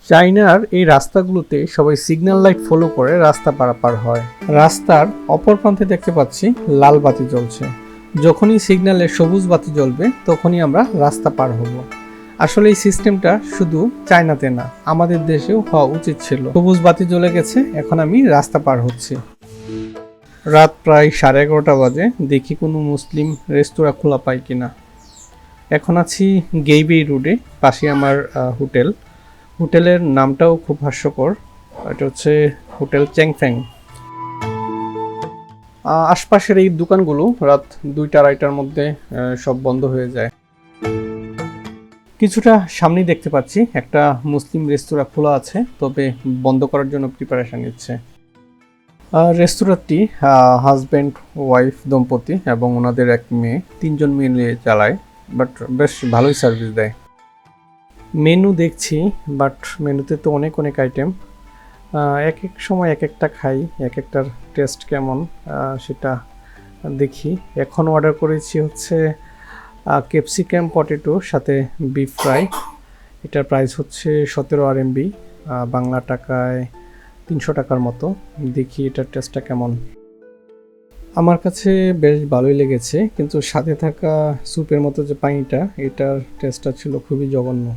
চায়নার এই রাস্তাগুলোতে সবাই সিগন্যাল লাইট ফলো করে রাস্তা পারাপার হয়। রাস্তার অপর প্রান্তে দেখতে পাচ্ছি লাল বাতি জ্বলছে। যখনই সিগন্যালে সবুজ বাতি জ্বলবে তখনই আমরা রাস্তা পার হব। আসলে এই সিস্টেমটা শুধু চায়নাতে না, আমাদের দেশেও হওয়া উচিত ছিল। সবুজ বাতি জ্বলে গেছে, এখন আমি রাস্তা পার হচ্ছি। রাত প্রায় 11:30 বাজে, দেখি কোনো মুসলিম রেস্তোরাঁ খোলা পাই কিনা। এখন আছি গেইবেই রোডে, পাশে আমার হোটেল। হোটেলের নামটাও খুব হাস্যকর, এটা হচ্ছে হোটেল চ্যাংফ্যাং। আশপাশের এই দোকানগুলো রাত 2টা-2:30টার মধ্যে সব বন্ধ হয়ে যায়। কিছুটা সামনেই দেখতে পাচ্ছি একটা মুসলিম রেস্তোরাঁ খোলা আছে, তবে বন্ধ করার জন্য প্রিপারেশন নিচ্ছে। রেস্তোরাঁটি হাজব্যান্ড ওয়াইফ দম্পতি এবং ওনাদের এক মেয়ে, 3জন মিলে চালায়, বাট বেশ ভালোই সার্ভিস দেয়। মেনু দেখছি, বাট মেনুতে তো অনেক অনেক আইটেম। এক এক সময় এক একটা খাই, এক একটার টেস্ট কেমন সেটা দেখি। এখন অর্ডার করেছি হচ্ছে ক্যাপসিকাম পটেটো সাথে বিফ ফ্রাই। এটার প্রাইস হচ্ছে 17 RMB, বাংলা টাকায় 300 টাকার মতো। দেখি এটার টেস্টটা কেমন। আমার কাছে বেশ ভালোই লেগেছে, কিন্তু সাথে থাকা স্যুপের মতো যে পানিটা, এটার টেস্টটা ছিল খুবই জঘন্য।